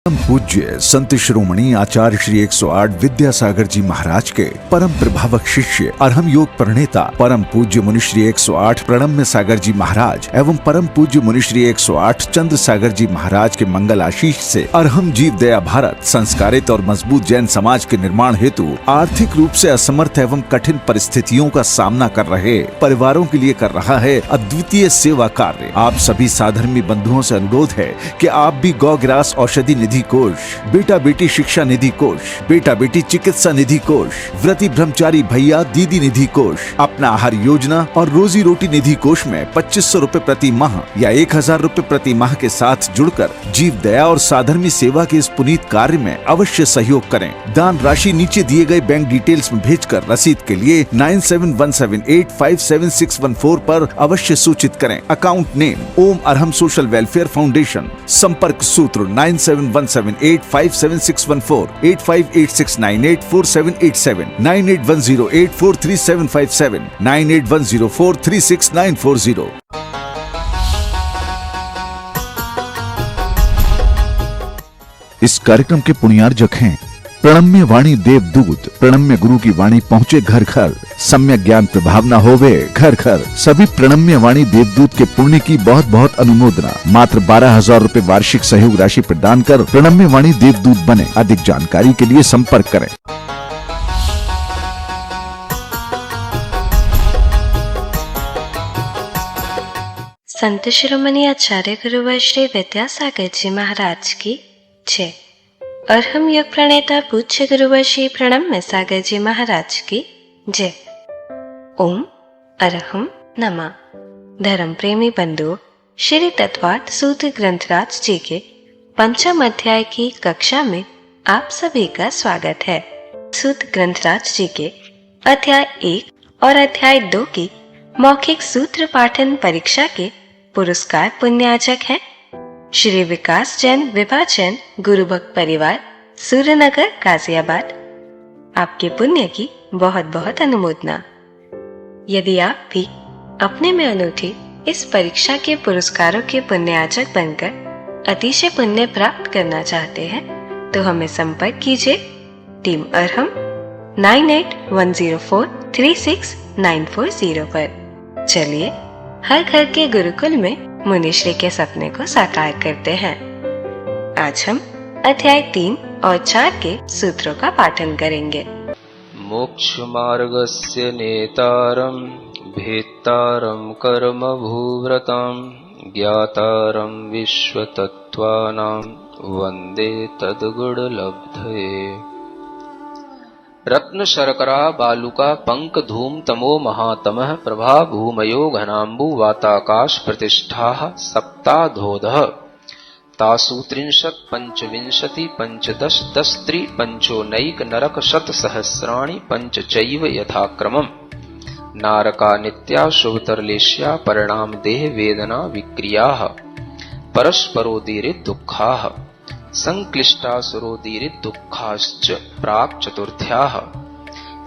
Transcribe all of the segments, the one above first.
परम पूज्य संत शिरोमणि आचार्य श्री 108 विद्यासागर जी महाराज के परम प्रभावक शिष्य अरहम योग प्रणेता परम पूज्य मुनिश्री 108 प्रणम्य सागर जी महाराज एवं परम पूज्य मुनिश्री 108 चंद्र सागर जी महाराज के मंगल आशीष से अरहम जीव दया भारत संस्कारित और मजबूत जैन समाज के निर्माण हेतु आर्थिक रूप से असमर्थ एवं कठिन परिस्थितियों का सामना कर रहे परिवारों के लिए कर रहा है अद्वितीय सेवा कार्य। आप सभी साधर्मी बंधुओं से अनुरोध है कि आप भी गौग्रास औषधि निधि कोष, बेटा बेटी शिक्षा निधि कोष, बेटा बेटी चिकित्सा निधि कोष, व्रती ब्रह्मचारी भैया दीदी निधि कोष, अपना आहार योजना और रोजी रोटी निधि कोष में 2500 रूपए प्रति माह या 1000 रूपए प्रति माह के साथ जुड़कर जीव दया और साधर्मी सेवा के इस पुनीत कार्य में अवश्य सहयोग करें। दान राशि नीचे दिए गए बैंक डिटेल्स में भेजकर रसीद के लिए 9717857614 पर अवश्य सूचित करें। अकाउंट नेम ओम अरहम सोशल वेलफेयर फाउंडेशन। संपर्क सूत्र 9717857614, 8586984787, 9810843757, 9810436940। इस कार्यक्रम के पुण्यार्जक हैं प्रणम्य वाणी देवदूत। प्रणम्य गुरु की वाणी पहुँचे घर घर, सम्यक ज्ञान प्रभावना होवे घर घर। सभी प्रणम्य वाणी देवदूत के पुण्य की बहुत बहुत अनुमोदना। मात्र 12,000 रूपए वार्षिक सहयोग राशि प्रदान कर प्रणम्य वाणी देवदूत बने। अधिक जानकारी के लिए संपर्क करें। संत शिरोमणि आचार्य गुरुवर श्री विद्यासागर जी महाराज की जय। अरहम योग प्रणेता पूज्य गुरुवर श्री प्रणम्य सागर जी महाराज की जय। ओम अरहम नमः। धर्म प्रेमी बंधुओं, श्री तत्वार्थ सूत्र ग्रंथराज जी के पंचम अध्याय की कक्षा में आप सभी का स्वागत है। सूत्र ग्रंथराज जी के अध्याय 1 और अध्याय 2 की मौखिक सूत्र पाठन परीक्षा के पुरस्कार पुण्यार्जक हैं श्री विकास जैन विभा जैन गुरु भक्त परिवार सूर्यनगर गाजियाबाद। आपके पुण्य की बहुत बहुत अनुमोदना। यदि आप भी अपने में अनूठी इस परीक्षा के पुरस्कारों के पुण्यार्जक बनकर अतिशय पुण्य प्राप्त करना चाहते हैं तो हमें संपर्क कीजिए टीम अरहम 9810436940 पर। चलिए हर घर के गुरुकुल में मुनिश्री के सपने को साकार करते हैं। आज हम अध्याय 3 और 4 के सूत्रों का पाठन करेंगे। मोक्ष मार्गस्य नेतारं भेत्तारं कर्म भूव्रतां ज्ञातारं विश्वतत्त्वानां वन्दे तद्गुणलब्धये। रत्न शर्करा बालुका पंक धूम तमो महातमः प्रभा भूमयो घनाम्बु वाताकाश प्रतिष्ठाः सप्ताधोधः तासु 30 पंचविंशति पंचदश दस्त्रि पंचोनैक नरक शत सहस्राणि पंचचैव यथाक्रमम् नारका नित्या शुभतरलेश्या परिणाम देह वेदना विक्रियाः परस्परोदीरित दुःखाः संक्लिष्टासुरोदीरित दुःखाश्च प्राक् चतुर्थ्याः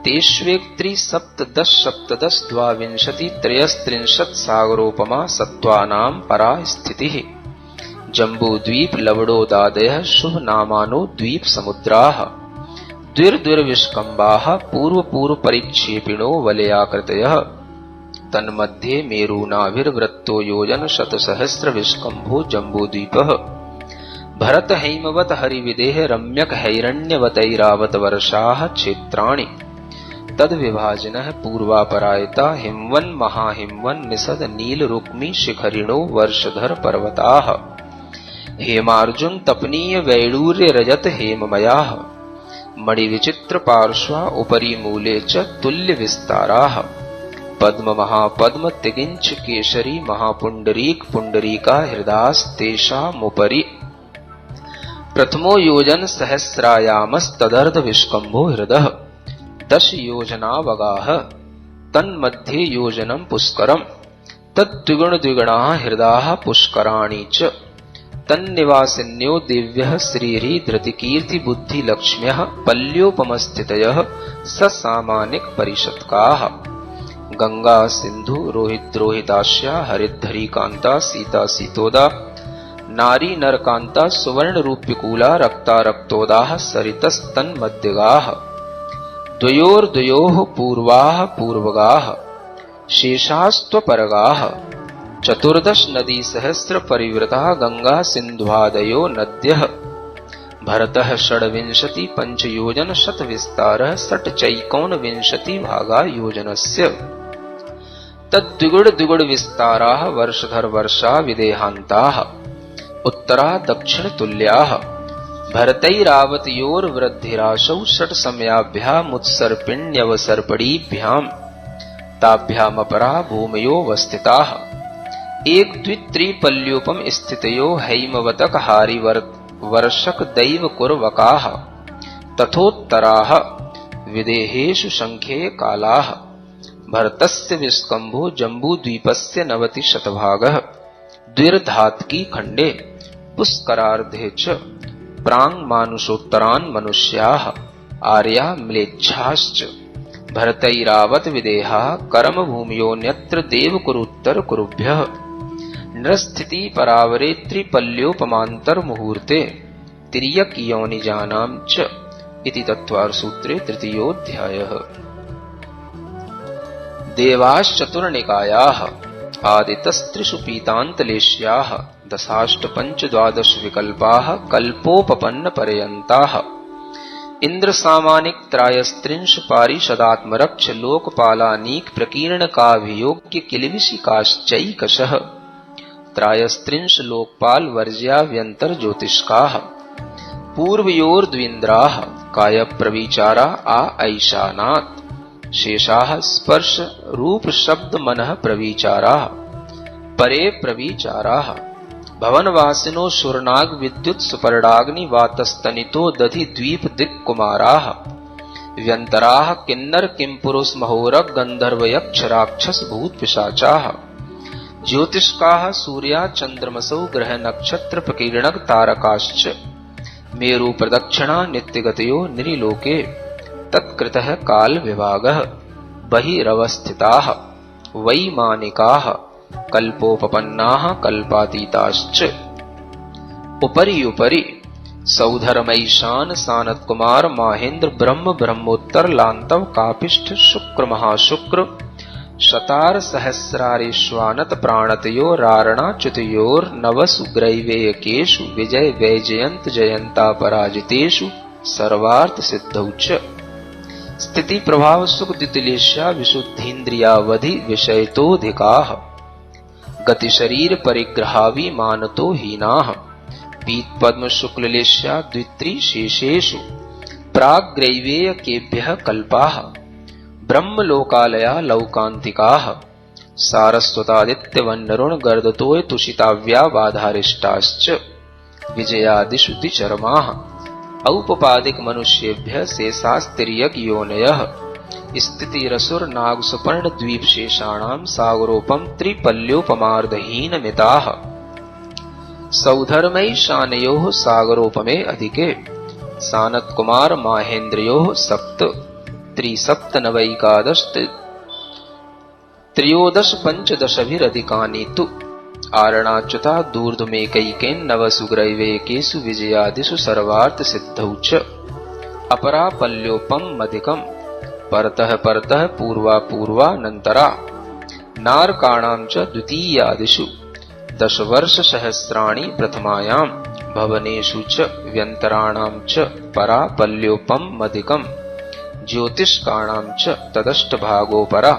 तेष्वेक्त्रि सप्तदश सप्तदश द्वाविंशति त्रयस्त्रिंशत् सागरोपमा सत्त्वानां परा स्थितिः जम्बूद्वीप लवणोदादयः शुभ नामानो द्वीप समुद्राः द्विर्द्विर्विष्कम्बाः पूर्व पूर्व परिक्षेपिणो वलयाकृतयः तन्मध्ये मेरूनाभिर्वृत्तो योजन शतसहस्र विष्कम्भो जम्बूद्वीपः भरत हैमवत हरिविदेह रम्यक हैरण्यवतैरावत वर्षाः क्षेत्राणि तद्विभाजिनः पूर्वापरायता हिमवन् महाहिमवन् निषद नील रुक्मी शिखरिणो वर्षधर पर्वताः हेमार्जुन तपनीय वैडूर्य रजत हेममयाः मणिविचित्र पार्श्वा उपरि मूले च तुल्य विस्ताराः पद्म महापद्म तिगिंच केशरी महापुंडरीक पुंडरीका हृदास्तेषामुपरि प्रथमो योजन सहस्रायामस्तदर्ध विष्कम्भो हृदः 10 योजनावगाः तन्मध्ये योजनं पुष्करम् तद्द्विगुण द्विगुणाः हृदाः पुष्कराणि च तन्निवासिन्यो दिव्यः श्रीहरि धृतिकीर्ति बुद्धि लक्ष्म्यः पल्योपमस्थितयः ससामानिक परिषत्काः गंगा सिंधु रोहित रोहिताश्या हरिद्धरी कांता सीता सीतोदा नारी नरकांता सुवर्ण रूप्यकूला रक्ता रक्तोदाह सरितस्तन्मध्यगाः द्वयोर्द्वयोः पूर्वाः पूर्वगाः शेषास्त्वपरगाः चतुर्दश नदी सहस्र परिवृता गंगा सिन्धुवादयो नद्यः भरतः षड्विंशति पंचयोजन शत विस्तारः षट् चैकोनविंशति भागा योजनस्य तद्विगुण द्विगुण विस्ताराः वर्षधर वर्षा विदेहान्ताः उत्तरा दक्षिण तुल्याः भरतैरावतयोर्वृद्धिराशौ षट् समयाभ्यामुत्सर्पिण्यवसर्पणीभ्याम् ताभ्यामपरा भूमयोऽवस्थिताः एक द्वित्रिपल्योपम स्थितयो हैमवतक हारिवर्षक दैव कुर्वकाः तथोत्तराः विदेहेषु संख्ये कालाः भरतस्य विस्कम्भो जम्बूद्वीपस्य 90 शतभागः द्विर्धात्की खण्डे पुष्करार्धे च प्राङ्मानुषोत्तरान् मनुष्याः आर्या म्लेच्छाश्च भरतैरावत विदेहाः कर्मभूम्योऽन्यत्र देवकुरुत्तर कुरुभ्यः नृस्थिति परावरे त्रिपल्योपमान्तर मुहूर्ते तिर्यक योनिजानां च इति तत्त्वार्थसूत्रे तृतीयोऽध्यायः। देवाश्चतुर्निकायाः आदितस्त्रिषु पीतान्तलेश्याः दशाष्टपञ्चद्वादश विकल्पाः कल्पोपपन्नपर्यन्ताः इंद्रसामानिक त्रायस्त्रिंश पारिषदात्मरक्ष लोकपालानीक प्रकीर्णकाभियोग्य किलबिषिकाश्चैकशः त्रायस्त्रिंश लोकपाल वर्ज्याव्यंतर ज्योतिष्काः पूर्वयोर्द्विन्द्राः कायप्रविचारा आ ऐशानात् शेषाः स्पर्श रूप शब्द मनः प्रविचाराः परे प्रविचाराः भवनवासिनो शुरनाग विद्युत सुपर्णाग्नि वातस्तनितो दधि द्वीप दिक्कुमाराः व्यंतराः किन्नर किंपुरुष महोरग गंधर्व यक्ष राक्षस भूत पिशाचाः ज्योतिष्काः सूर्या चंद्रमसौ ग्रह नक्षत्र प्रकीर्णक तारकाश्च मेरु प्रदक्षिणा नित्यगतयो निरिलोके तत्कृतः काल विभागः बहिरवस्थिताः वैमानिकाः कल्पोपपन्नाः कल्पातीताश्च उपरि उपरि सौधर्मैशान सानत्कुमार माहेन्द्र ब्रह्म ब्रह्मोत्तर लांतव कापिष्ठ शुक्र महाशुक्र शतार सहस्रारेश्वानत प्राणतयो रारणा च्युतयोर नवसु ग्रैवेयकेषु विजय वैजयंत जयंता पराजितेषु सर्वार्थ सिद्धौ च स्थिति प्रभाव सुख दितिलेश्या विशुद्धीन्द्रियावधि विषयतोधिकाः गति शरीर परिग्रहावि मानतो हीनाः पीत पद्म शुक्ललेश्या द्वित्री शेषेषु प्राग्रैवेयकेभ्यः कल्पाः ब्रह्मलोकालया लौकान्तिकाः सारस्वतादित्यवन्नरुण गर्दतोय तुषिताव्या बाधारिष्टाश्च विजयादिषु द्विचरमाः औपपादिक मनुष्येभ्यः शेषास्तिर्यक योनयः स्थितिरसुर नागसुपर्ण द्वीप शेषाणां सागरोपम त्रिपल्योपमार्धहीन मिताः सौधर्मैशानयोः सागरोपमे अधिके सानत कुमार माहेन्द्रयोः सप्त त्रिसप्तनवैकादश त्रयोदश पंचदशभिरधिकानि तु आरणाच्युता दूर्ध्वमेकैकेन नवसु ग्रैवेयकेषु विजयादिषु सर्वार्थ सिद्धौ च अपरा पल्योपमधिकम् परतः परतः पूर्वा पूर्वानन्तरा नारकाणां च द्वितीयादिषु 10 वर्ष सहस्राणि प्रथमायां भवनेषु च व्यन्तराणां च परा पल्योपमधिकम् ज्योतिष्काणां च तदष्टभागोपरा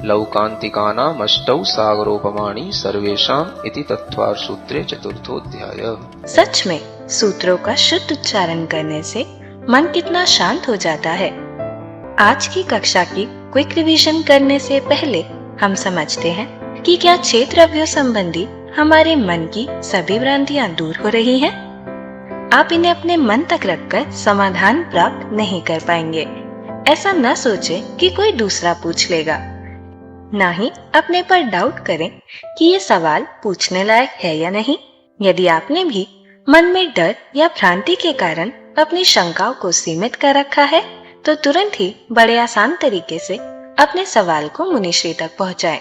लौकान्तिकानामष्टौ सागरोपमाणि सर्वेषाम् इति तत्त्वार्थसूत्रे चतुर्थोऽध्यायः। सच में सूत्रों का शुद्ध उच्चारण करने से मन कितना शांत हो जाता है। आज की कक्षा की क्विक रिवीजन करने से पहले हम समझते हैं कि क्या 6 द्रव्यों संबंधी हमारे मन की सभी भ्रांतियां दूर हो रही हैं? आप इन्हें अपने मन तक रखकर समाधान प्राप्त नहीं कर पाएंगे। ऐसा न सोचें कि कोई दूसरा पूछ लेगा। ना ही अपने पर डाउट करें कि ये सवाल पूछने लायक है या नहीं। यदि आपने भी मन में डर या भ्रांति के कारण अपनी शंकाओं को सीमित कर रखा है तो तुरंत ही बड़े आसान तरीके से अपने सवाल को मुनिश्री तक पहुंचाएं।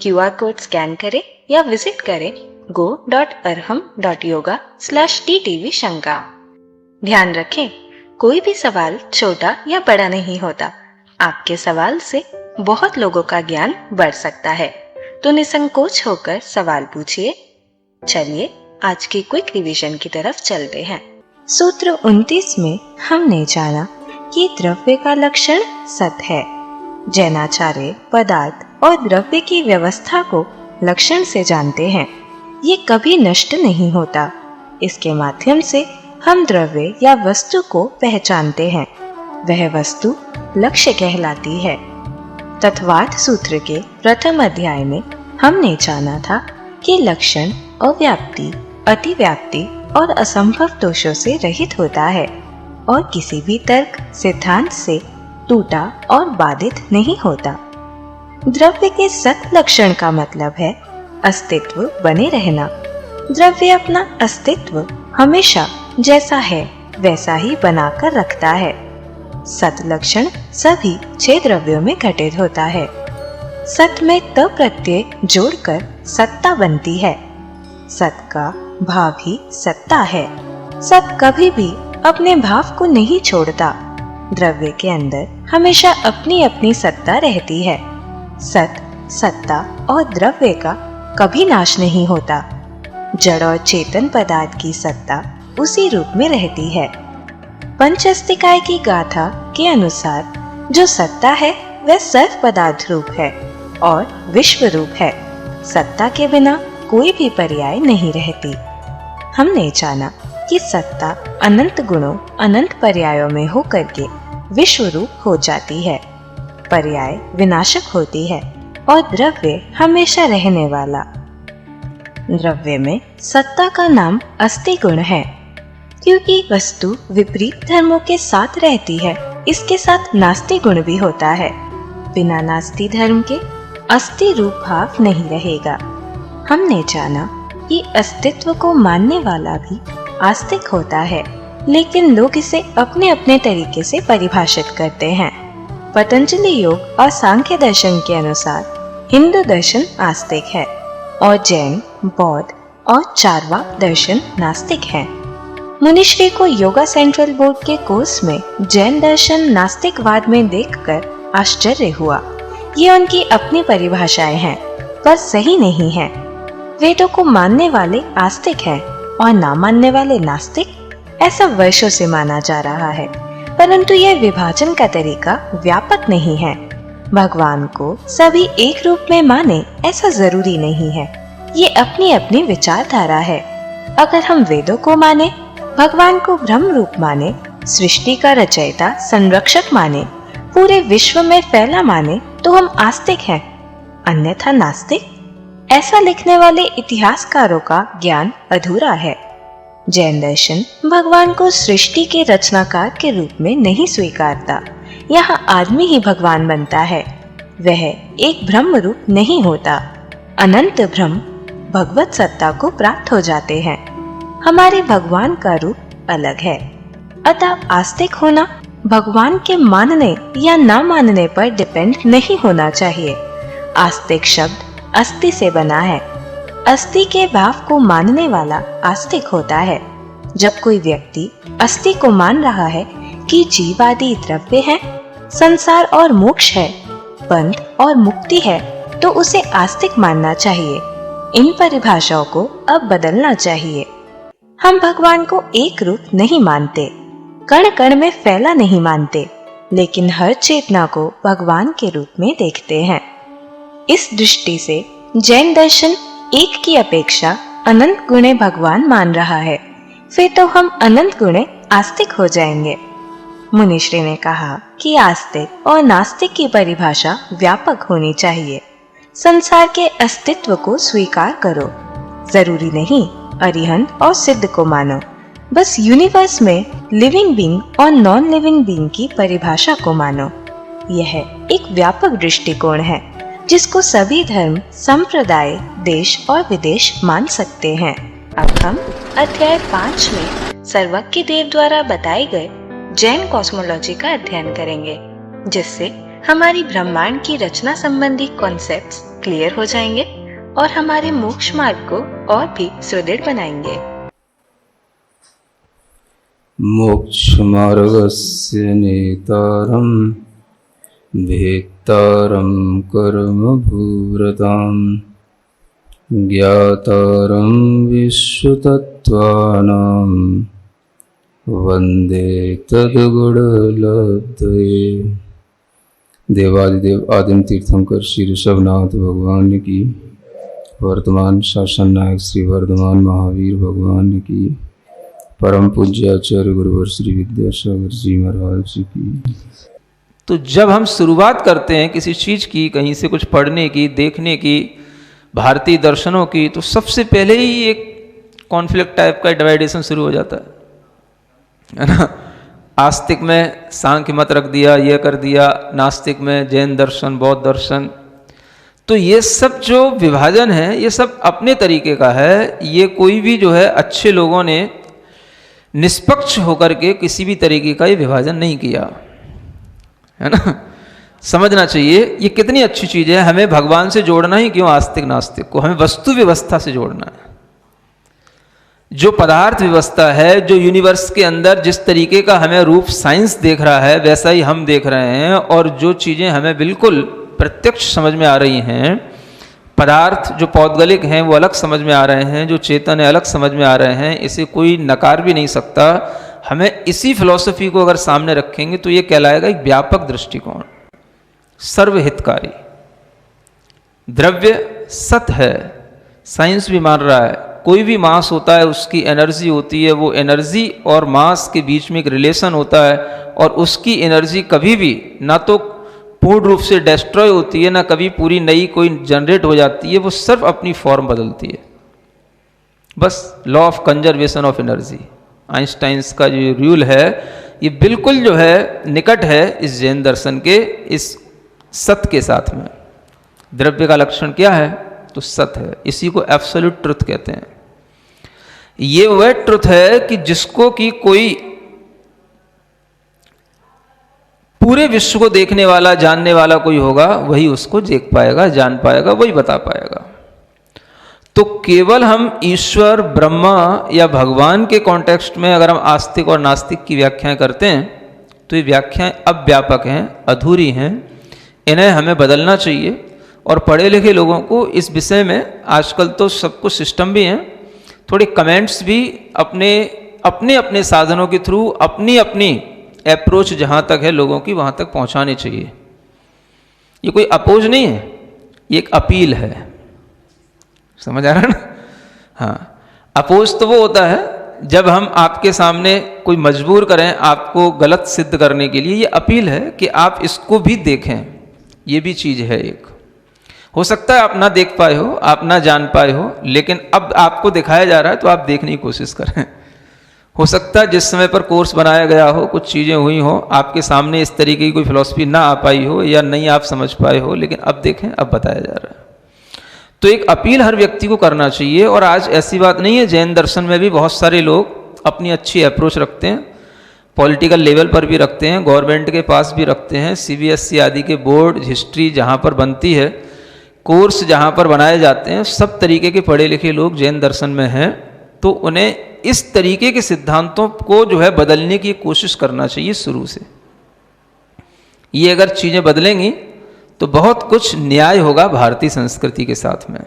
QR कोड स्कैन करें या विजिट करें go.arham.yoga/ttv शंका। ध्यान रखें, कोई भी सवाल छोटा या बड़ा नहीं होता। आपके सवाल से बहुत लोगों का ज्ञान बढ़ सकता है, तो निसंकोच होकर सवाल पूछिए। चलिए आज की क्विक रिवीजन की तरफ चलते हैं। सूत्र 29 में हमने जाना कि द्रव्य का लक्षण सत है। जैनाचार्य पदार्थ और द्रव्य की व्यवस्था को लक्षण से जानते हैं। ये कभी नष्ट नहीं होता। इसके माध्यम से हम द्रव्य या वस्तु को पहचानते हैं। वह वस्तु लक्ष्य कहलाती है। तत्वार्थ सूत्र के प्रथम अध्याय में हमने जाना था कि लक्षण अव्याप्ति, अतिव्याप्ति और असंभव दोषों से रहित होता है और किसी भी तर्क सिद्धांत से टूटा और बाधित नहीं होता। द्रव्य के सत लक्षण का मतलब है अस्तित्व बने रहना। द्रव्य अपना अस्तित्व हमेशा जैसा है वैसा ही बनाकर रखता है। सत लक्षण सभी 6 द्रव्यों में घटित होता है। सत में त प्रत्यय जोड़कर सत्ता बनती है। सत का भाव ही सत्ता है। सत कभी भी अपने भाव को नहीं छोड़ता। द्रव्य के अंदर हमेशा अपनी अपनी सत्ता रहती है। सत, सत्ता और द्रव्य का कभी नाश नहीं होता। जड़ और चेतन पदार्थ की सत्ता उसी रूप में रहती है। पंचस्तिकाय की गाथा के अनुसार जो सत्ता है वह सर्व पदार्थ रूप है और विश्व रूप है। सत्ता के बिना कोई भी पर्याय नहीं रहती। हमने जाना कि सत्ता अनंत गुणों, अनंत पर्यायों में होकर के विश्व रूप हो जाती है। पर्याय विनाशक होती है और द्रव्य हमेशा रहने वाला। द्रव्य में सत्ता का नाम अस्ति गुण है, क्योंकि वस्तु विपरीत धर्मों के साथ रहती है। इसके साथ नास्ति गुण भी होता है। बिना नास्ति धर्म के अस्ति रूप भाव नहीं रहेगा। हमने जाना कि अस्तित्व को मानने वाला भी आस्तिक होता है, लेकिन लोग इसे अपने अपने तरीके से परिभाषित करते हैं। पतंजलि योग और सांख्य दर्शन के अनुसार हिंदू दर्शन आस्तिक है और जैन, बौद्ध और चारवाक दर्शन नास्तिक है। मुनिश्री को योगा सेंट्रल बोर्ड के कोर्स में जैन दर्शन नास्तिकवाद में देखकर आश्चर्य हुआ। ये उनकी अपनी परिभाषाएं हैं, पर सही नहीं है। वेदों को मानने वाले आस्तिक हैं और ना मानने वाले नास्तिक, ऐसा वर्षों से माना जा रहा है। परंतु यह विभाजन का तरीका व्यापक नहीं है। भगवान को सभी एक रूप में माने ऐसा जरूरी नहीं है। ये अपनी अपनी विचारधारा है। अगर हम वेदों को माने, भगवान को ब्रह्म रूप माने, सृष्टि का रचयिता संरक्षक माने, पूरे विश्व में फैला माने, तो हम आस्तिक हैं, अन्यथा नास्तिक। ऐसा लिखने वाले इतिहासकारों का ज्ञान अधूरा है। जैन दर्शन भगवान को सृष्टि के रचनाकार के रूप में नहीं स्वीकारता। यहाँ आदमी ही भगवान बनता है। वह एक ब्रह्म रूप नहीं होता। अनंत ब्रह्म भगवत सत्ता को प्राप्त हो जाते हैं। हमारे भगवान का रूप अलग है। अतः आस्तिक होना भगवान के मानने या ना मानने पर डिपेंड नहीं होना चाहिए। आस्तिक शब्द अस्ति से बना है। अस्ति के भाव को मानने वाला आस्तिक होता है। जब कोई व्यक्ति अस्ति को मान रहा है कि जीव आदि द्रव्य है, संसार और मोक्ष है, बंध और मुक्ति है, तो उसे आस्तिक मानना चाहिए। इन परिभाषाओं को अब बदलना चाहिए। हम भगवान को एक रूप नहीं मानते, कण कण में फैला नहीं मानते, लेकिन हर चेतना को भगवान के रूप में देखते हैं। इस दृष्टि से जैन दर्शन एक की अपेक्षा अनंत गुणे भगवान मान रहा है। फिर तो हम अनंत गुणे आस्तिक हो जाएंगे। मुनिश्री ने कहा कि आस्तिक और नास्तिक की परिभाषा व्यापक होनी चाहिए। संसार के अस्तित्व को स्वीकार करो। जरूरी नहीं अरिहंत और सिद्ध को मानो। बस यूनिवर्स में लिविंग बीइंग और नॉन लिविंग बीइंग की परिभाषा को मानो। यह एक व्यापक दृष्टिकोण है जिसको सभी धर्म, संप्रदाय, देश और विदेश मान सकते हैं। अब हम अध्याय 5 में सर्वज्ञ देव द्वारा बताए गए जैन कॉस्मोलॉजी का अध्ययन करेंगे, जिससे हमारी ब्रह्मांड की रचना संबंधी कॉन्सेप्ट्स क्लियर हो जाएंगे और हमारे मोक्ष मार्ग को और भी सुदृढ़ बनाएंगे। मोक्षमार्गस्य नेतारं भेत्तारं कर्मभूरतां ज्ञातारं विश्वतत्त्वानां वन्दे तद्गुणलब्धये। देवादिदेव आदिम तीर्थंकर श्री ऋषभनाथ भगवान की, वर्तमान शासन नायक श्री वर्धमान महावीर भगवान की, परम पूज्य आचार्य गुरुवर श्री विद्यासागर जी महाराज की। तो जब हम शुरुआत करते हैं किसी चीज़ की, कहीं से कुछ पढ़ने की, देखने की, भारतीय दर्शनों की, तो सबसे पहले ही एक कॉन्फ्लिक्ट टाइप का डिवाइडेशन शुरू हो जाता है ना। आस्तिक में सांख्य मत रख दिया, ये कर दिया, नास्तिक में जैन दर्शन, बौद्ध दर्शन। तो ये सब जो विभाजन है ये सब अपने तरीके का है। ये कोई भी जो है अच्छे लोगों ने निष्पक्ष होकर के किसी भी तरीके का ये विभाजन नहीं किया है ना। समझना चाहिए ये कितनी अच्छी चीज़ है। हमें भगवान से जोड़ना ही क्यों आस्तिक नास्तिक को, हमें वस्तु व्यवस्था से जोड़ना है। जो पदार्थ व्यवस्था है, जो यूनिवर्स के अंदर जिस तरीके का हमें रूप साइंस देख रहा है वैसा ही हम देख रहे हैं, और जो चीज़ें हमें बिल्कुल प्रत्यक्ष समझ में आ रही हैं, पदार्थ जो पौद्गलिक हैं वो अलग समझ में आ रहे हैं, जो चेतन है अलग समझ में आ रहे हैं, इसे कोई नकार भी नहीं सकता। हमें इसी फिलॉसफी को अगर सामने रखेंगे तो ये कहलाएगा एक व्यापक दृष्टिकोण, सर्वहितकारी। द्रव्य सत है, साइंस भी मान रहा है। कोई भी मास होता है उसकी एनर्जी होती है, वो एनर्जी और मास के बीच में एक रिलेशन होता है, और उसकी एनर्जी कभी भी ना तो पूर्ण रूप से डिस्ट्रॉय होती है ना कभी पूरी नई कोई जनरेट हो जाती है, वो सिर्फ अपनी फॉर्म बदलती है। बस law of conservation of energy, Einstein's का जो रूल है ये बिल्कुल जो है निकट है इस जैन दर्शन के इस सत्य के साथ में। द्रव्य का लक्षण क्या है? तो सत्य है। इसी को एब्सोल्यूट ट्रुथ कहते हैं। ये वह ट्रुथ है कि जिसको कि कोई पूरे विश्व को देखने वाला, जानने वाला कोई होगा, वही उसको देख पाएगा, जान पाएगा, वही बता पाएगा। तो केवल हम ईश्वर, ब्रह्मा या भगवान के कॉन्टेक्स्ट में अगर हम आस्तिक और नास्तिक की व्याख्याएं करते हैं तो ये व्याख्याएं अव्यापक हैं, अधूरी हैं। इन्हें हमें बदलना चाहिए। और पढ़े लिखे लोगों को इस विषय में आजकल तो सब कुछ सिस्टम भी हैं, थोड़े कमेंट्स भी अपने अपने अपने साधनों के थ्रू अपनी अपनी अप्रोच जहाँ तक है लोगों की वहाँ तक पहुँचानी चाहिए। ये कोई अपोज नहीं है, ये एक अपील है। समझ आ रहा है ना? हाँ, अपोज तो वो होता है जब हम आपके सामने कोई मजबूर करें आपको गलत सिद्ध करने के लिए। ये अपील है कि आप इसको भी देखें। ये भी चीज़ है एक। हो सकता है आप ना देख पाए हो, आप ना जान पाए हो, लेकिन अब आपको दिखाया जा रहा है तो आप देखने की कोशिश करें। हो सकता है जिस समय पर कोर्स बनाया गया हो, कुछ चीज़ें हुई हो, आपके सामने इस तरीके की कोई फिलॉसफी ना आ पाई हो या नहीं आप समझ पाए हो, लेकिन अब देखें, अब बताया जा रहा है। तो एक अपील हर व्यक्ति को करना चाहिए। और आज ऐसी बात नहीं है, जैन दर्शन में भी बहुत सारे लोग अपनी अच्छी अप्रोच रखते हैं, पॉलिटिकल लेवल पर भी रखते हैं, गवर्नमेंट के पास भी रखते हैं। CBSE आदि के बोर्ड, हिस्ट्री जहाँ पर बनती है, कोर्स जहाँ पर बनाए जाते हैं, सब तरीके के पढ़े लिखे लोग जैन दर्शन में हैं। तो उन्हें इस तरीके के सिद्धांतों को जो है बदलने की कोशिश करना चाहिए शुरू से। ये अगर चीज़ें बदलेंगी तो बहुत कुछ न्याय होगा भारतीय संस्कृति के साथ में।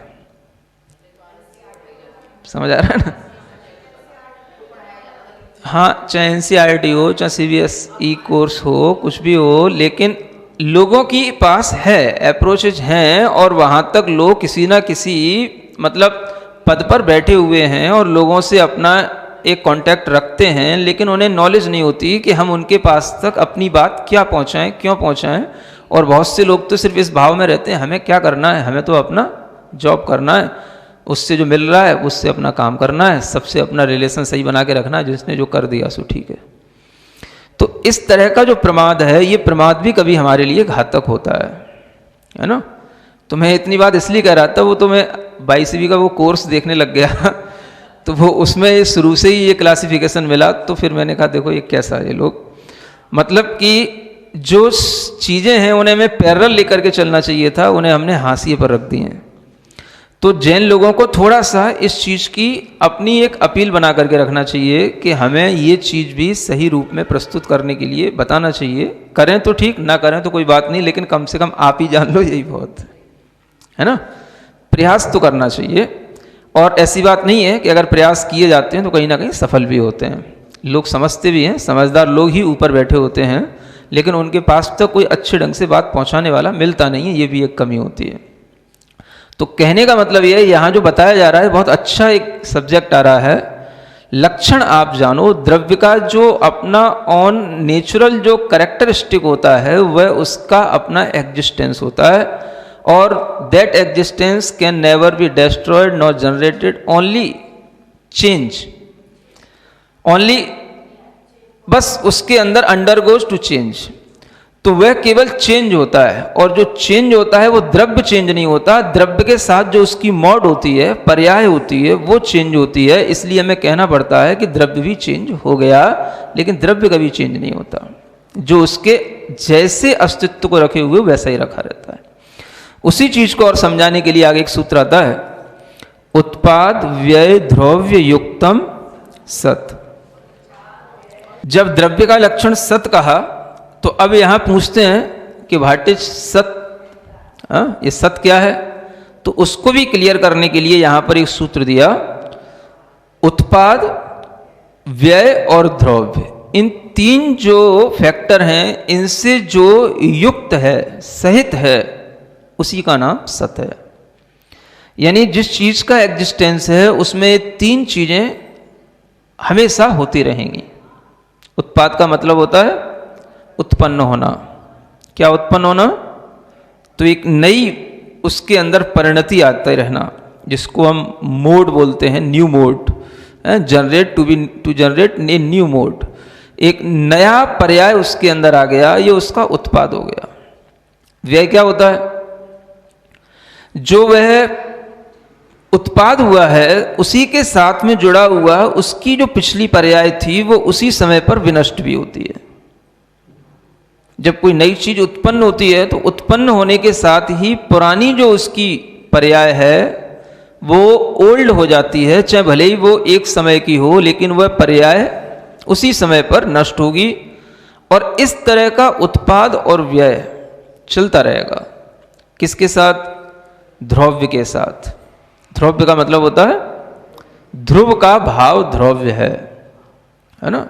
समझ आ रहा है ना? हाँ, चाहे NCERT हो, चाहे CBSE कोर्स हो, कुछ भी हो, लेकिन लोगों की पास है, अप्रोचेज हैं, और वहाँ तक लोग किसी ना किसी मतलब पद पर बैठे हुए हैं और लोगों से अपना एक कांटेक्ट रखते हैं, लेकिन उन्हें नॉलेज नहीं होती कि हम उनके पास तक अपनी बात क्या पहुँचाएं, क्यों पहुँचाएं। और बहुत से लोग तो सिर्फ इस भाव में रहते हैं, हमें क्या करना है, हमें तो अपना जॉब करना है, उससे जो मिल रहा है उससे अपना काम करना है, सबसे अपना रिलेशन सही बना के रखना है, जिसने जो कर दिया सो ठीक है। तो इस तरह का जो प्रमाद है, ये प्रमाद भी कभी हमारे लिए घातक होता है ना। तो मैं इतनी बात इसलिए कह रहा था, वो तो मैं 22वीं का वो कोर्स देखने लग गया तो वो उसमें शुरू से ही ये क्लासिफिकेशन मिला। तो फिर मैंने कहा देखो ये कैसा है, ये लोग मतलब कि जो चीज़ें हैं उन्हें हमें पैरेलल लेकर के चलना चाहिए था, उन्हें हमने हाशिए पर रख दी हैं। तो जैन लोगों को थोड़ा सा इस चीज़ की अपनी एक अपील बना करके रखना चाहिए कि हमें ये चीज़ भी सही रूप में प्रस्तुत करने के लिए बताना चाहिए। करें तो ठीक, ना करें तो कोई बात नहीं, लेकिन कम से कम आप ही जान लो, यही बहुत है ना। प्रयास तो करना चाहिए, और ऐसी बात नहीं है कि अगर प्रयास किए जाते हैं तो कहीं ना कहीं सफल भी होते हैं। लोग समझते भी हैं, समझदार लोग ही ऊपर बैठे होते हैं, लेकिन उनके पास तो कोई अच्छे ढंग से बात पहुंचाने वाला मिलता नहीं है, ये भी एक कमी होती है। तो कहने का मतलब ये है, यहाँ जो बताया जा रहा है बहुत अच्छा एक सब्जेक्ट आ रहा है, लक्षण आप जानो। द्रव्य का जो अपना ऑन नेचुरल जो कैरेक्टरिस्टिक होता है वह उसका अपना एग्जिस्टेंस होता है, और that existence can never be destroyed not generated, only change, only बस उसके अंदर अंडरगोज टू चेंज। तो वह केवल चेंज होता है, और जो चेंज होता है वो द्रव्य चेंज नहीं होता, द्रव्य के साथ जो उसकी मॉड होती है, पर्याय होती है, वो चेंज होती है। इसलिए हमें कहना पड़ता है कि द्रव्य भी चेंज हो गया, लेकिन द्रव्य कभी चेंज नहीं होता, जो उसके जैसे अस्तित्व को रखे हुए वैसा ही रखा रहता है। उसी चीज को और समझाने के लिए आगे एक सूत्र आता है, उत्पाद व्यय द्रव्य युक्तम सत। जब द्रव्य का लक्षण सत कहा, तो अब यहां पूछते हैं कि भाटिज सत, ये सत क्या है? तो उसको भी क्लियर करने के लिए यहां पर एक सूत्र दिया, उत्पाद व्यय और द्रव्य, इन तीन जो फैक्टर हैं, इनसे जो युक्त है, सहित है, उसी का नाम सत है। यानी जिस चीज का एग्जिस्टेंस है उसमें तीन चीजें हमेशा होती रहेंगी। उत्पाद का मतलब होता है उत्पन्न होना। क्या उत्पन्न होना? तो एक नई उसके अंदर परिणति आते रहना, जिसको हम मोड बोलते हैं, new mode, generate to generate a new mode, एक नया पर्याय उसके अंदर आ गया, ये उसका उत्पाद हो गया। व्यय क्या होता है? जो वह उत्पाद हुआ है उसी के साथ में जुड़ा हुआ उसकी जो पिछली पर्याय थी वो उसी समय पर विनष्ट भी होती है। जब कोई नई चीज उत्पन्न होती है तो उत्पन्न होने के साथ ही पुरानी जो उसकी पर्याय है वो ओल्ड हो जाती है, चाहे भले ही वो एक समय की हो, लेकिन वह पर्याय उसी समय पर नष्ट होगी। और इस तरह का उत्पाद और व्यय चलता रहेगा। किसके साथ? द्रव्य के साथ। द्रव्य का मतलब होता है ध्रुव का भाव द्रव्य है ना।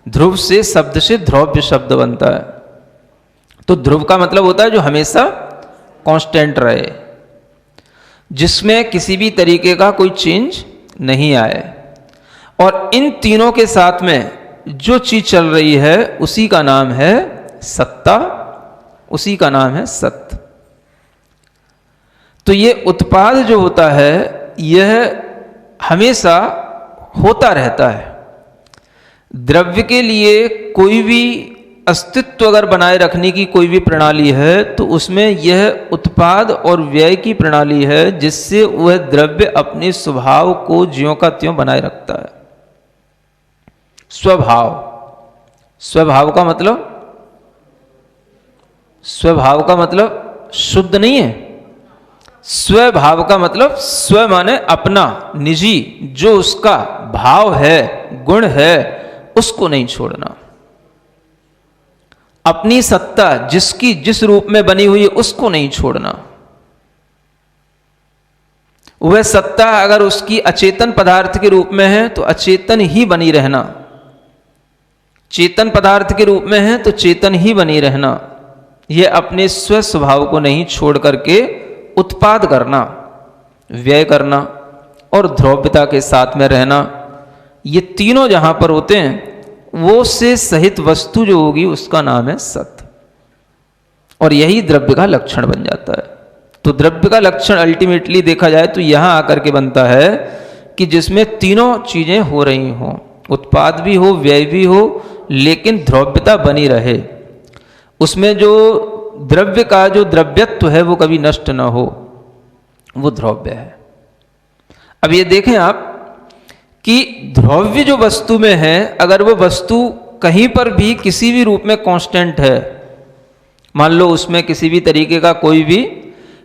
ध्रुव से शब्द से द्रव्य शब्द बनता है। तो ध्रुव का मतलब होता है जो हमेशा कांस्टेंट रहे, जिसमें किसी भी तरीके का कोई चेंज नहीं आए। और इन तीनों के साथ में जो चीज चल रही है उसी का नाम है सत्ता, उसी का नाम है सत्य। तो ये उत्पाद जो होता है यह हमेशा होता रहता है। द्रव्य के लिए कोई भी अस्तित्व अगर बनाए रखने की कोई भी प्रणाली है तो उसमें यह उत्पाद और व्यय की प्रणाली है, जिससे वह द्रव्य अपने स्वभाव को ज्यों का त्यों बनाए रखता है। स्वभाव, स्वभाव का मतलब, स्वभाव का मतलब शुद्ध नहीं है। स्वभाव का मतलब स्व माने अपना, निजी, जो उसका भाव है, गुण है, उसको नहीं छोड़ना। अपनी सत्ता जिसकी जिस रूप में बनी हुई है उसको नहीं छोड़ना। वह सत्ता अगर उसकी अचेतन पदार्थ के रूप में है तो अचेतन ही बनी रहना, चेतन पदार्थ के रूप में है तो चेतन ही बनी रहना। यह अपने स्व स्वभाव को नहीं छोड़ करके उत्पाद करना, व्यय करना और द्रव्यता के साथ में रहना, ये तीनों जहां पर होते हैं वो से सहित वस्तु जो होगी उसका नाम है सत्य। और यही द्रव्य का लक्षण बन जाता है। तो द्रव्य का लक्षण अल्टीमेटली देखा जाए तो यहां आकर के बनता है कि जिसमें तीनों चीजें हो रही हों, उत्पाद भी हो, व्यय भी हो, लेकिन द्रव्यता बनी रहे। उसमें जो द्रव्य का जो द्रव्यत्व है वो कभी नष्ट ना हो, वो द्रव्य है। अब ये देखें आप कि द्रव्य जो वस्तु में है, अगर वो वस्तु कहीं पर भी किसी भी रूप में कांस्टेंट है, मान लो उसमें किसी भी तरीके का कोई भी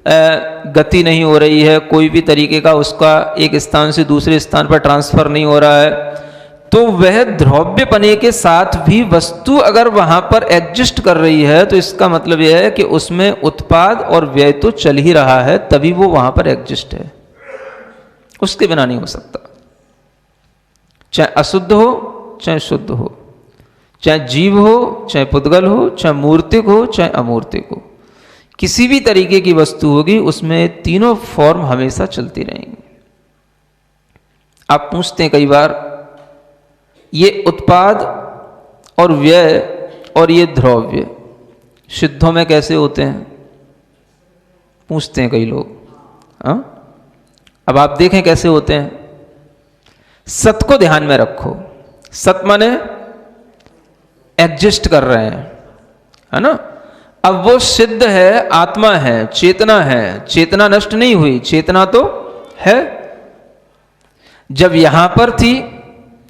गति नहीं हो रही है, कोई भी तरीके का उसका एक स्थान से दूसरे स्थान पर ट्रांसफर नहीं हो रहा है, तो वह द्रव्यपने के साथ भी वस्तु अगर वहां पर एग्जिस्ट कर रही है तो इसका मतलब यह है कि उसमें उत्पाद और व्यय तो चल ही रहा है, तभी वो वहां पर एग्जिस्ट है, उसके बिना नहीं हो सकता। चाहे अशुद्ध हो चाहे शुद्ध हो, चाहे जीव हो चाहे पुद्गल हो, चाहे मूर्तिक हो चाहे अमूर्तिक हो, किसी भी तरीके की वस्तु होगी उसमें तीनों फॉर्म हमेशा चलती रहेंगी। आप पूछते हैं कई बार ये उत्पाद और व्यय और ये द्रव्य सिद्धों में कैसे होते हैं, पूछते हैं कई लोग। हाँ, अब आप देखें कैसे होते हैं। सत को ध्यान में रखो, सत माने एग्जिस्ट कर रहे हैं, है ना। अब वो सिद्ध है, आत्मा है, चेतना है, चेतना नष्ट नहीं हुई, चेतना तो है। जब यहां पर थी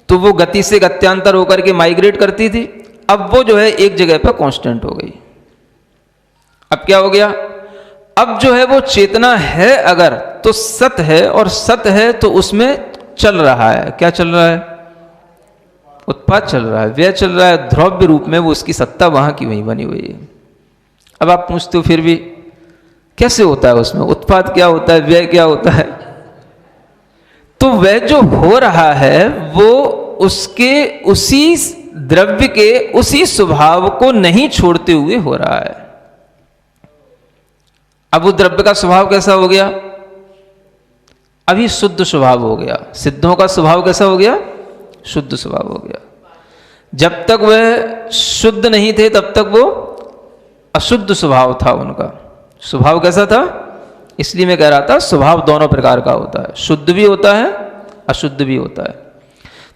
तो वो गति से गत्यांतर होकर के माइग्रेट करती थी, अब वो जो है एक जगह पर कांस्टेंट हो गई। अब क्या हो गया, अब जो है वो चेतना है अगर तो सत है, और सत है तो उसमें चल रहा है, क्या चल रहा है, उत्पाद चल रहा है, व्यय चल रहा है, द्रव्य रूप में वो उसकी सत्ता वहां की वहीं बनी हुई है। अब आप पूछते हो फिर भी कैसे होता है, उसमें उत्पाद क्या होता है, व्यय क्या होता है। तो वह जो हो रहा है वो उसके उसी द्रव्य के उसी स्वभाव को नहीं छोड़ते हुए हो रहा है। अब वो द्रव्य का स्वभाव कैसा हो गया, अभी शुद्ध स्वभाव हो गया। सिद्धों का स्वभाव कैसा हो गया, शुद्ध स्वभाव हो गया। जब तक वह शुद्ध नहीं थे तब तक वो अशुद्ध स्वभाव था उनका। स्वभाव कैसा था, इसलिए मैं कह रहा था स्वभाव दोनों प्रकार का होता है, शुद्ध भी होता है अशुद्ध भी होता है।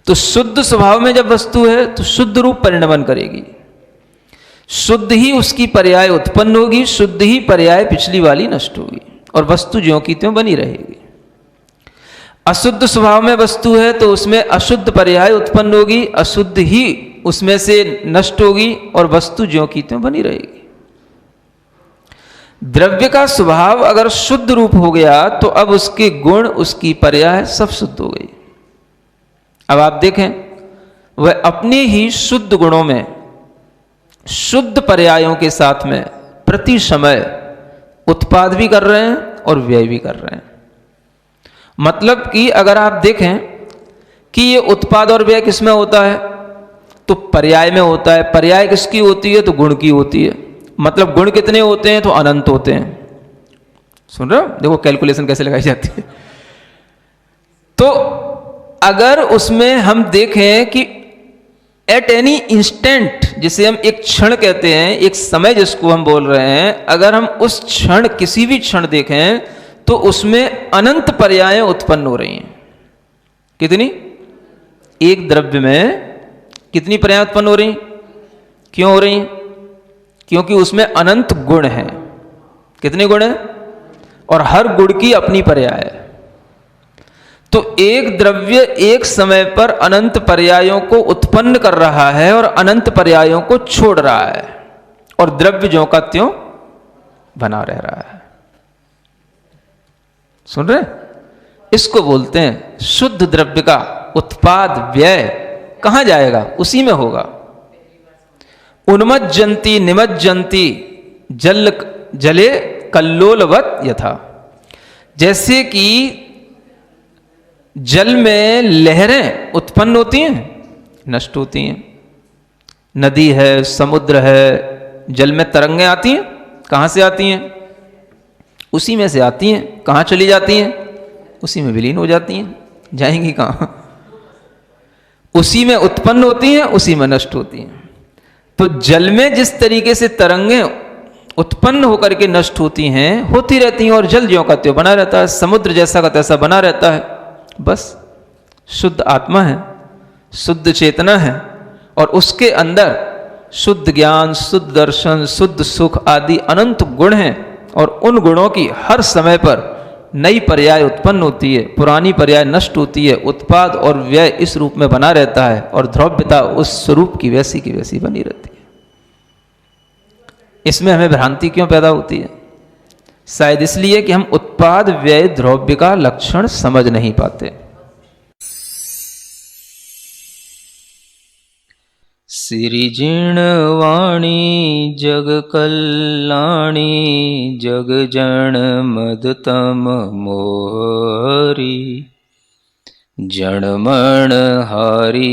तो शुद्ध स्वभाव में जब वस्तु है तो शुद्ध रूप परिणमन करेगी, शुद्ध ही उसकी पर्याय उत्पन्न होगी, शुद्ध ही पर्याय पिछली वाली नष्ट होगी, और वस्तु ज्यों की त्यों बनी रहेगी। अशुद्ध स्वभाव में वस्तु है तो उसमें अशुद्ध पर्याय उत्पन्न होगी, अशुद्ध ही उसमें से नष्ट होगी, और वस्तु ज्यों की त्यों बनी रहेगी। द्रव्य का स्वभाव अगर शुद्ध रूप हो गया तो अब उसके गुण, उसकी पर्याय सब शुद्ध हो गई। अब आप देखें वह अपने ही शुद्ध गुणों में शुद्ध पर्यायों के साथ में प्रति समय उत्पाद भी कर रहे हैं और व्यय भी कर रहे हैं। मतलब कि अगर आप देखें कि ये उत्पाद और व्यय किसमें होता है, तो पर्याय में होता है। पर्याय किसकी होती है, तो गुण की होती है। मतलब गुण कितने होते हैं, तो अनंत होते हैं। सुन रहे हो, देखो कैलकुलेशन कैसे लगाई जाती है। तो अगर उसमें हम देखें कि एट एनी इंस्टेंट, जिसे हम एक क्षण कहते हैं, एक समय जिसको हम बोल रहे हैं, अगर हम उस क्षण किसी भी क्षण देखें तो उसमें अनंत पर्यायें उत्पन्न हो रही हैं। कितनी, एक द्रव्य में कितनी पर्याय उत्पन्न हो रही, क्यों हो रही, क्योंकि उसमें अनंत गुण हैं। कितने गुण हैं, और हर गुण की अपनी पर्याय है। तो एक द्रव्य एक समय पर अनंत पर्यायों को उत्पन्न कर रहा है और अनंत पर्यायों को छोड़ रहा है, और द्रव्य ज्यों का त्यों बना रह रहा है। सुन रहे, इसको बोलते हैं शुद्ध द्रव्य का उत्पाद व्यय कहां जाएगा, उसी में होगा। उन्मज्जन्ति निमज्जन्ति जले कल्लोलवत यथा, जैसे कि जल में लहरें उत्पन्न होती हैं, नष्ट होती हैं। नदी है, समुद्र है, जल में तरंगें आती हैं, कहां से आती हैं, उसी में से आती हैं। कहां चली जाती हैं, उसी में विलीन हो जाती हैं, जाएंगी कहां, उसी में उत्पन्न होती हैं, उसी में नष्ट होती हैं। तो जल में जिस तरीके से तरंगें उत्पन्न होकर के नष्ट होती हैं, होती रहती हैं, और जल ज्यों का त्यों बना रहता है, समुद्र जैसा का तैसा बना रहता है। बस शुद्ध आत्मा है, शुद्ध चेतना है, और उसके अंदर शुद्ध ज्ञान, शुद्ध दर्शन, शुद्ध सुख आदि अनंत गुण हैं, और उन गुणों की हर समय पर नई पर्याय उत्पन्न होती है, पुरानी पर्याय नष्ट होती है, उत्पाद और व्यय इस रूप में बना रहता है, और द्रव्यता उस स्वरूप की वैसी बनी रहती है। इसमें हमें भ्रांति क्यों पैदा होती है, शायद इसलिए कि हम उत्पाद व्यय द्रव्य का लक्षण समझ नहीं पाते। सिरिजिणवाणी जग कल्याणी जग जन मदतम मोहरी जनमण हारी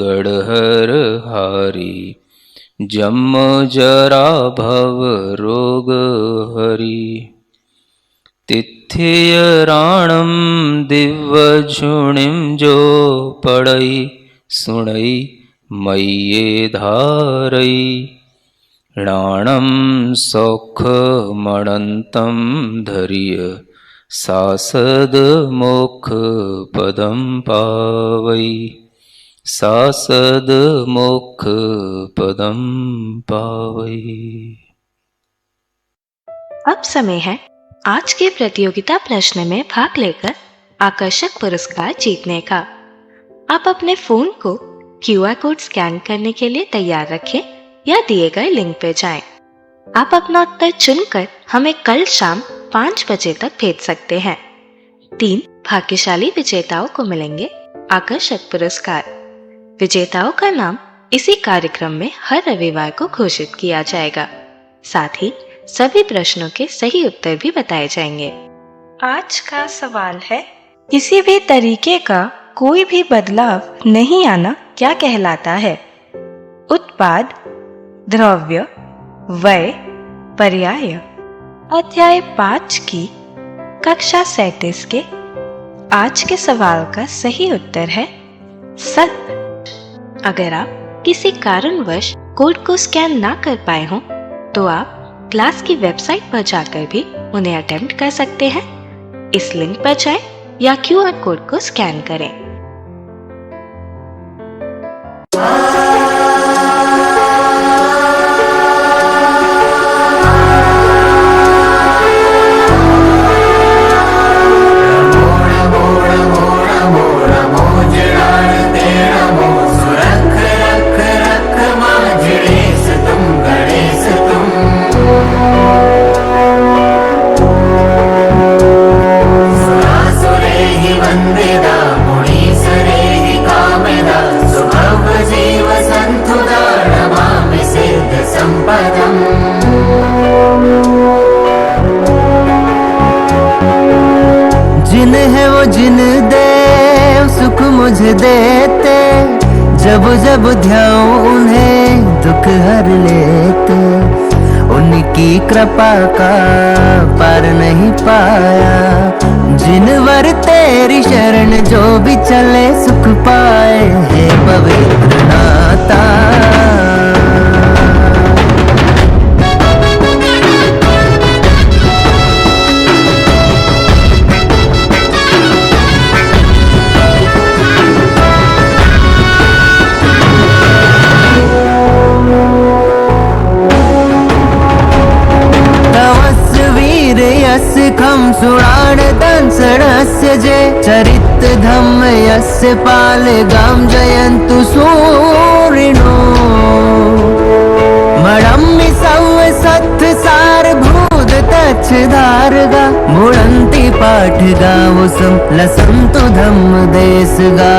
गढ़हर हारी जम जरा भव रोग हरि तिथ्य राणम दिव्य झुणिम जो पड़ई सुणई मय्ये धारई राणम सौख मणंतम धैर्य सासद मोक्ष पदम पावई सासद मोक्ष पदम पावई। अब समय है आज के प्रतियोगिता प्रश्न में भाग लेकर आकर्षक पुरस्कार जीतने का। आप अपने फोन को QR कोड स्कैन करने के लिए तैयार रखें या दिए गए लिंक पे जाएं। आप अपना उत्तर चुनकर हमें कल शाम 5 बजे तक भेज सकते हैं। 3 भाग्यशाली विजेताओं को मिलेंगे आकर्षक पुरस्कार। विजेताओं का नाम इसी कार्यक्रम में हर रविवार को घोषित किया जाएगा। साथ ही सभी प्रश्नों के सही उत्तर भी बताए जाएंगे। आज का सवाल है, किसी भी तरीके का कोई भी बदलाव नहीं आना क्या कहलाता है? उत्पाद, द्रव्य, व्यय, पर्याय। अध्याय 5 की कक्षा 37 के आज के सवाल का सही उत्तर है सत्य। अगर आप किसी कारणवश कोड को स्कैन ना कर पाए हों तो आप क्लास की वेबसाइट पर जाकर भी उन्हें अटेम्प्ट कर सकते हैं। इस लिंक पर जाएं या QR कोड को स्कैन करें। जिन है वो जिन दे सुख मुझे देते, जब जब ध्याऊं उन्हें दुख हर लेते। उनकी कृपा का पार नहीं पाया, जिन वर तेरी शरण जो भी चले सुख पाए। है पवित्र नाता खम सुराण दंसणस्य जे चरित धम्म यस्य पाल गाम जयन्तु सूरिणो मडम्मि सव सत्थ सार भूत तच्छ धारगा मुड़न्ति पाठ गावो सम लसन्तु धम्म देश गा।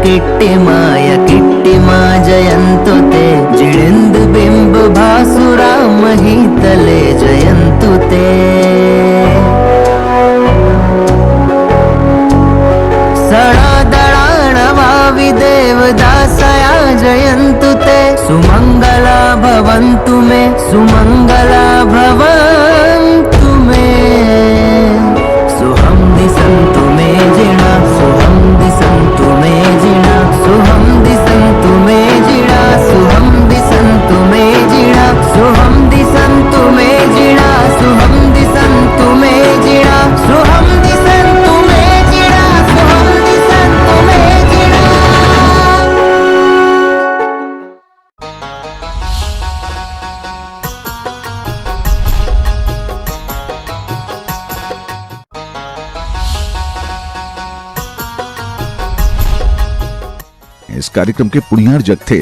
किट्टिमा जयन्तु ते जिळिन्द बिम्ब भासुरा महीतले जयन्तु ते। सड़ा दड़ाणवावि देवदासया जयन्तु ते सुमङ्गला भवन्तु मे सुमंगला भवन्तु मे सुहं दिसन्तु मे जिणा सुहं दिसन्तु मे जिणा सुहं दिसन्तु मे जिणा सुहं दिसन्तु मे जिणा सुहं दिसन्तु मे जिणा सुहं दिसन्तु मे जिणा सुहं दिसन्तु मे जिणा सुहं दिसन्तु मे जिणा। इस कार्यक्रम के पुण्यार जग थे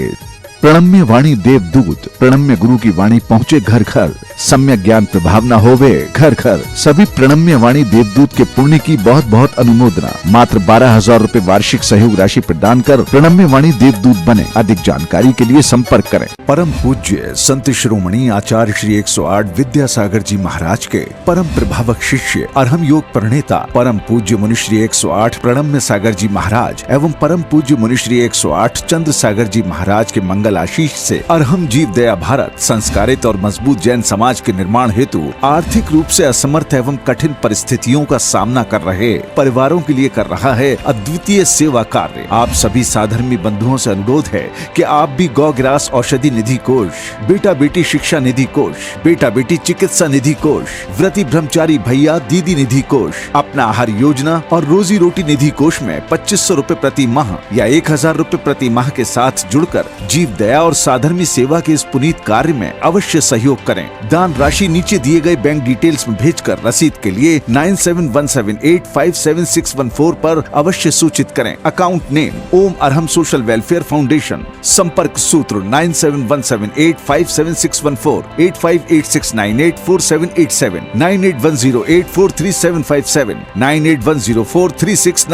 प्रणम्य वाणी देवदूत, प्रणम्य गुरु की वाणी पहुंचे घर घर, सम्यक ज्ञान प्रभाव न होवे घर घर। सभी प्रणम्य वाणी देवदूत के पुण्य की बहुत बहुत अनुमोदना। मात्र 12,000 रुपए वार्षिक सहयोग राशि प्रदान कर प्रणम्य वाणी देवदूत बने। अधिक जानकारी के लिए संपर्क करें। परम पूज्य संत शिरोमणि आचार्य श्री 108 विद्यासागर जी महाराज के परम प्रभावक शिष्य अरहम योग प्रणेता परम पूज्य मुनिश्री 108 प्रणम्य सागर जी महाराज एवं परम पूज्य मुनिश्री 108 चंद्र सागर जी महाराज के मंगल आशीष से अरहम जीव दया भारत संस्कारित और मजबूत जैन समाज के निर्माण हेतु आर्थिक रूप से असमर्थ एवं कठिन परिस्थितियों का सामना कर रहे परिवारों के लिए कर रहा है अद्वितीय सेवा कार्य। आप सभी साधर्मी बंधुओं से अनुरोध है कि आप भी गौ ग्रास औषधि निधि कोष, बेटा बेटी शिक्षा निधि कोष, बेटा बेटी चिकित्सा निधि कोष, व्रती ब्रह्मचारी भैया दीदी निधि कोष, अपना आहार योजना और रोजी रोटी निधि कोष में 2500 रुपए प्रति माह या 1000 रुपए प्रति माह के साथ जुड़कर जीव दया और साधर्मी सेवा के इस पुनीत कार्य में अवश्य सहयोग करें। दान राशि नीचे दिए गए बैंक डिटेल्स में भेजकर रसीद के लिए 9717857614 पर अवश्य सूचित करें। अकाउंट नेम ओम अरहम सोशल वेलफेयर फाउंडेशन। संपर्क सूत्र 9717857614, 8586984787, 9810843757, 98104369।